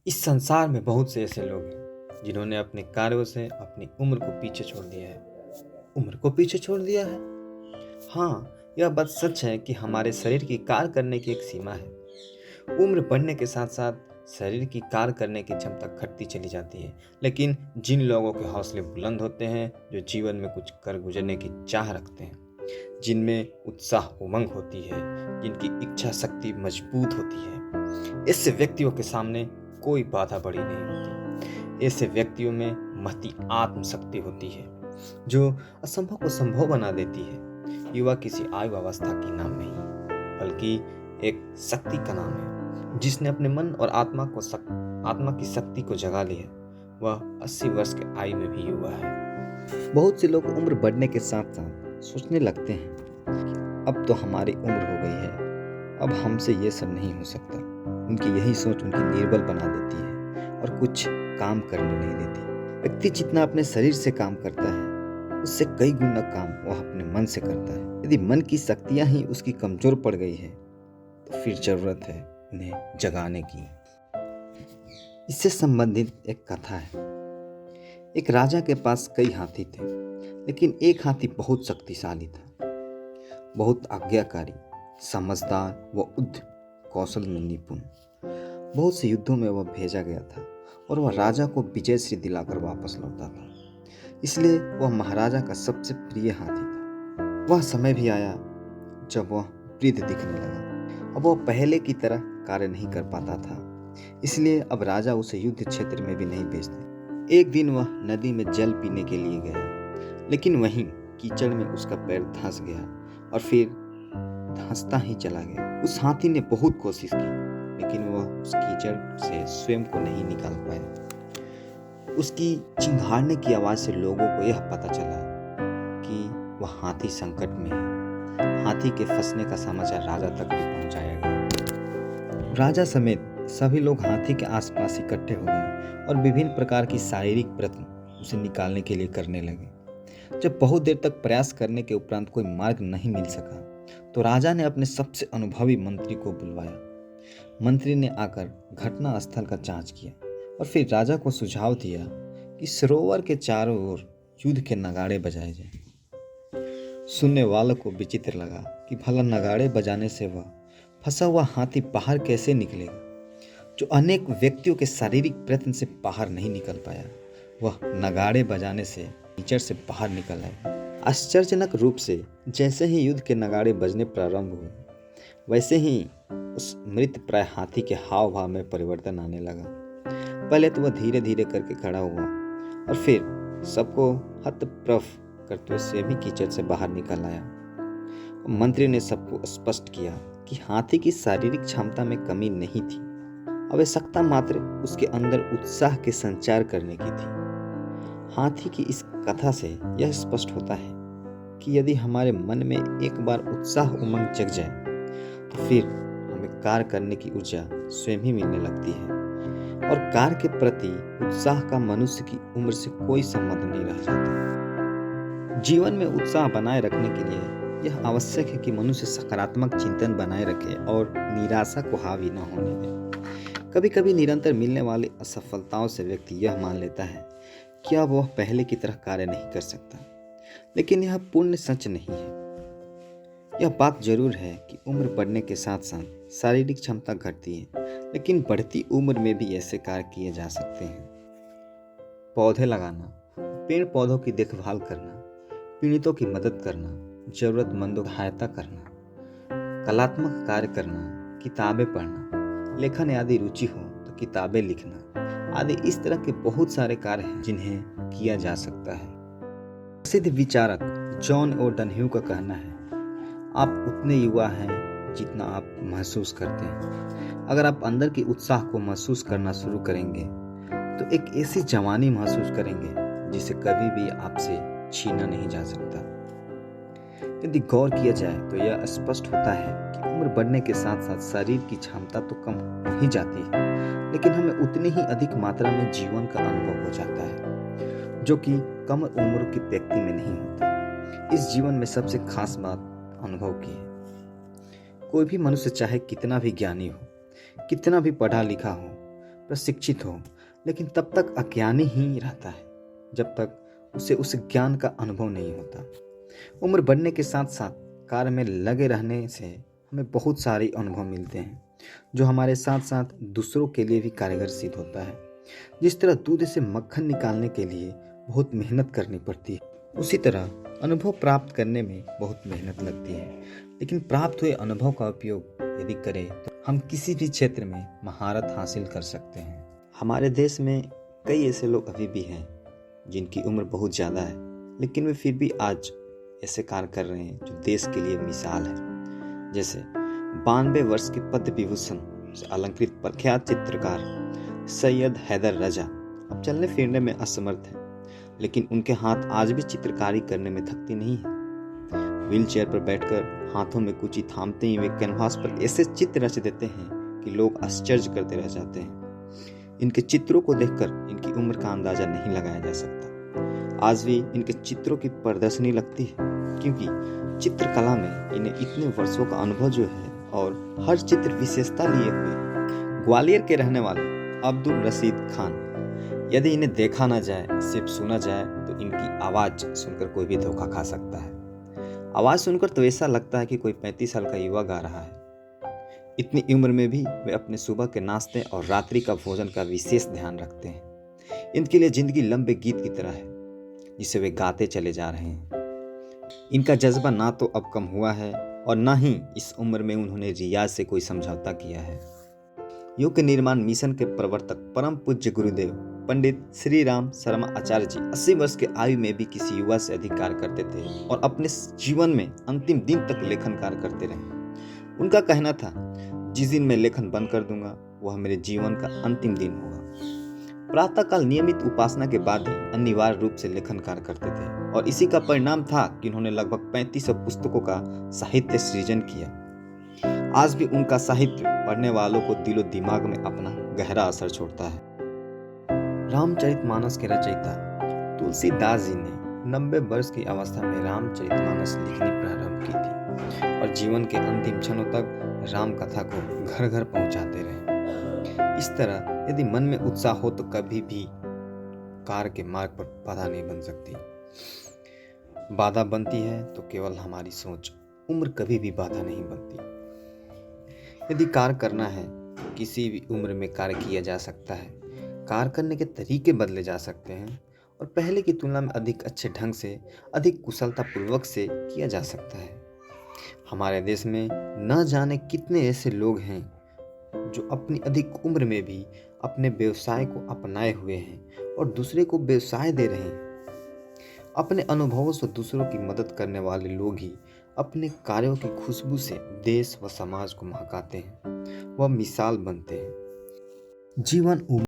इस संसार में बहुत से ऐसे लोग हैं जिन्होंने अपने कार्यों से अपनी उम्र को पीछे छोड़ दिया है। उम्र को पीछे छोड़ दिया है। हाँ, यह बात सच है कि हमारे शरीर की कार्य करने की एक सीमा है। उम्र बढ़ने के साथ साथ शरीर की कार्य करने की क्षमता घटती चली जाती है। लेकिन जिन लोगों के हौसले बुलंद होते हैं, जो जीवन में कुछ कर गुजरने की चाह रखते हैं, जिनमें उत्साह उमंग होती है, जिनकी इच्छा शक्ति मजबूत होती है, ऐसे व्यक्तियों के सामने कोई बाधा बड़ी नहीं होती। ऐसे व्यक्तियों में महती आत्मशक्ति होती है जो असंभव को संभव बना देती है। युवा किसी आयु अवस्था की नाम नहीं, बल्कि एक शक्ति का नाम है। जिसने अपने मन और आत्मा की शक्ति को जगा लिया, वह 80 वर्ष के आयु में भी युवा है। बहुत से लोग उम्र बढ़ने के साथ साथ सोचने लगते हैं कि अब तो हमारी उम्र हो गई है, अब हमसे ये सब नहीं हो सकता। उनकी यही सोच उनकी निर्बल बना देती है और कुछ काम करने नहीं देती। व्यक्ति जितना अपने शरीर से काम करता है, उससे कई गुना काम वह अपने मन से करता है। यदि मन की शक्तियां ही उसकी कमजोर पड़ गई है, तो फिर जरूरत है उन्हें जगाने की। इससे संबंधित एक कथा है। एक राजा के पास कई हाथी थे, लेकिन एक हाथी बहुत शक्तिशाली था, बहुत आज्ञाकारी, समझदार व युद्ध कौशल में निपुण। बहुत से युद्धों में वह भेजा गया था और वह राजा को विजय श्री दिलाकर वापस लौटा था। इसलिए वह महाराजा का सबसे प्रिय हाथी था। वह समय भी आया जब वह वृद्ध दिखने लगा। अब वह पहले की तरह कार्य नहीं कर पाता था, इसलिए अब राजा उसे युद्ध क्षेत्र में भी नहीं भेजते। एक दिन वह नदी में जल पीने के लिए गया, लेकिन वहीं कीचड़ में उसका पैर धंस गया और फिर धंसता ही चला गया। उस हाथी ने बहुत कोशिश की, लेकिन वह उस कीचड़ से स्वयं को नहीं निकाल पाया। उसकी चिंघाड़ने की आवाज से लोगों को यह पता चला कि वह हाथी संकट में है। हाथी के फंसने का समाचार राजा तक भी पहुंचाया गया। राजा समेत सभी लोग हाथी के आसपास इकट्ठे हो गए और विभिन्न प्रकार की शारीरिक प्रयत्न उसे निकालने के लिए करने लगे। जब बहुत देर तक प्रयास करने के उपरांत कोई मार्ग नहीं मिल सका, तो राजा ने अपने सबसे अनुभवी मंत्री को बुलवाया। मंत्री ने आकर घटना स्थल का जांच किया और फिर राजा को सुझाव दिया कि सरोवर के चारों ओर युद्ध के नगाड़े बजाए जाएं। सुनने वालों को विचित्र लगा कि भला नगाड़े बजाने से वह फंसा हुआ हाथी बाहर कैसे निकलेगा, जो अनेक व्यक्तियों के शारीरिक प्रयत्न से बाहर नहीं निकल पाया। वह नगाड़े बजाने से कीचड़ से बाहर निकल आया। आश्चर्यजनक रूप से जैसे ही युद्ध के नगाड़े बजने प्रारंभ हुए, वैसे ही उस मृत प्राय हाथी के हाव भाव में परिवर्तन आने लगा। पहले तो वह धीरे धीरे करके खड़ा हुआ और फिर सबको हतप्रभ करते हुए स्वयं ही कीचड़ से बाहर निकल आया। मंत्री ने सबको स्पष्ट किया कि हाथी की शारीरिक क्षमता में कमी नहीं थी, आवश्यकता मात्र उसके अंदर उत्साह के संचार करने की थी। हाथी की इस कथा से यह स्पष्ट होता है कि यदि हमारे मन में एक बार उत्साह उमंग जग जाए, तो फिर हमें कार्य करने की ऊर्जा स्वयं ही मिलने लगती है और कार्य के प्रति उत्साह का मनुष्य की उम्र से कोई संबंध नहीं रह जाता। जीवन में उत्साह बनाए रखने के लिए यह आवश्यक है कि मनुष्य सकारात्मक चिंतन बनाए रखे और निराशा को हावी न होने दे। कभी कभी निरंतर मिलने वाली असफलताओं से व्यक्ति यह मान लेता है कि अब वह पहले की तरह कार्य नहीं कर सकता, लेकिन यह पूर्ण सच नहीं है। यह बात जरूर है कि उम्र बढ़ने के साथ साथ शारीरिक क्षमता घटती है, लेकिन बढ़ती उम्र में भी ऐसे कार्य किए जा सकते हैं। पौधे लगाना, पेड़ पौधों की देखभाल करना, पीड़ितों की मदद करना, जरूरतमंदों की सहायता करना, कलात्मक कार्य करना, किताबें पढ़ना, लेखन आदि रुचि हो तो किताबें लिखना आदि, इस तरह के बहुत सारे कार्य हैं जिन्हें किया जा सकता है। प्रसिद्ध विचारक जॉन ओ डनह्यू का कहना है, आप उतने युवा हैं जितना आप महसूस करते हैं। अगर आप अंदर की उत्साह को महसूस करना शुरू करेंगे, तो एक ऐसी जवानी महसूस करेंगे जिसे कभी भी आपसे छीना नहीं जा सकता। यदि गौर किया जाए तो यह स्पष्ट होता है कि उम्र बढ़ने के साथ साथ शरीर की क्षमता तो कम हो ही जाती है, लेकिन हमें उतनी ही अधिक मात्रा में जीवन का अनुभव हो जाता है, जो कि कम उम्र के व्यक्ति में नहीं होता। इस जीवन में सबसे खास बात अनुभव की है। कोई भी मनुष्य चाहे कितना भी ज्ञानी हो, कितना भी पढ़ा लिखा हो, प्रशिक्षित हो, लेकिन तब तक अज्ञानी ही रहता है जब तक उसे उस ज्ञान का अनुभव नहीं होता। उम्र बढ़ने के साथ साथ कार्य में लगे रहने से हमें बहुत सारे अनुभव मिलते हैं जो हमारे साथ साथ दूसरों के लिए भी कारगर सिद्ध होता है। जिस तरह दूध से मक्खन निकालने के लिए बहुत मेहनत करनी पड़ती है, उसी तरह अनुभव प्राप्त करने में बहुत मेहनत लगती है, लेकिन प्राप्त हुए अनुभव का उपयोग यदि करें तो हम किसी भी क्षेत्र में महारत हासिल कर सकते हैं। हमारे देश में कई ऐसे लोग अभी भी हैं जिनकी उम्र बहुत ज़्यादा है, लेकिन वे फिर भी आज ऐसे कार्य कर रहे हैं जो देश के लिए मिसाल है। जैसे 92 वर्ष के पद्म विभूषण से अलंकृत प्रख्यात चित्रकार सैयद हैदर रजा अब चलने फिरने में असमर्थ है, लेकिन उनके हाथ आज भी चित्रकारी करने में थकती नहीं है। व्हील चेयर पर बैठकर हाथों में कुची थामते ही वे कैनवास पर ऐसे चित्र रच देते हैं कि लोग आश्चर्य करते रह जाते हैं। इनके चित्रों को देखकर इनकी उम्र का अंदाजा नहीं लगाया जा सकता। आज भी इनके चित्रों की प्रदर्शनी लगती है, क्योंकि चित्रकला में इन्हें इतने वर्षों का अनुभव जो है और हर चित्र विशेषता लिए हुए। ग्वालियर के रहने वाले अब्दुल रशीद खान, यदि इन्हें देखा ना जाए, सिर्फ सुना जाए, तो इनकी आवाज़ सुनकर कोई भी धोखा खा सकता है। आवाज़ सुनकर तो ऐसा लगता है कि कोई 35 साल का युवा गा रहा है। इतनी उम्र में भी वे अपने सुबह के नाश्ते और रात्रि का भोजन का विशेष ध्यान रखते हैं। इनके लिए जिंदगी लंबे गीत की तरह है जिसे वे गाते चले जा रहे हैं। इनका जज्बा ना तो अब कम हुआ है और ना ही इस उम्र में उन्होंने रियाज से कोई समझौता किया है। योग के निर्माण मिशन के प्रवर्तक परम पूज्य गुरुदेव पंडित श्री राम शर्मा आचार्य जी 80 वर्ष के आयु में भी किसी युवा से अधिक कार्य करते थे और अपने जीवन में अंतिम दिन तक लेखन कार्य करते रहे। उनका कहना था, जिस दिन मैं लेखन बंद कर दूंगा वह मेरे जीवन का अंतिम दिन होगा। प्रातःकाल नियमित उपासना के बाद ही अनिवार्य रूप से लेखन कार्य करते थे और इसी का परिणाम था कि उन्होंने लगभग 3500 पुस्तकों का साहित्य सृजन किया। आज भी उनका साहित्य पढ़ने वालों को दिलो दिमाग में अपना गहरा असर छोड़ता है। रामचरितमानस के रचयिता तुलसीदास जी ने 90 वर्ष की अवस्था में रामचरितमानस लिखनी प्रारंभ की थी और जीवन के अंतिम क्षणों तक राम कथा को घर घर पहुंचाते रहे। इस तरह यदि मन में उत्साह हो तो कभी भी कार्य के मार्ग पर बाधा नहीं बन सकती। बाधा बनती है तो केवल हमारी सोच, उम्र कभी भी बाधा नहीं बनती। यदि कार्य करना है तो किसी भी उम्र में कार्य किया जा सकता है। कार्य करने के तरीके बदले जा सकते हैं और पहले की तुलना में अधिक अच्छे ढंग से, अधिक कुशलता पूर्वक से किया जा सकता है। हमारे देश में न जाने कितने ऐसे लोग हैं जो अपनी अधिक उम्र में भी अपने व्यवसाय को अपनाए हुए हैं और दूसरे को व्यवसाय दे रहे हैं। अपने अनुभवों से दूसरों की मदद करने वाले लोग ही अपने कार्यों की खुशबू से देश व समाज को महकाते हैं, वह मिसाल बनते हैं। जीवन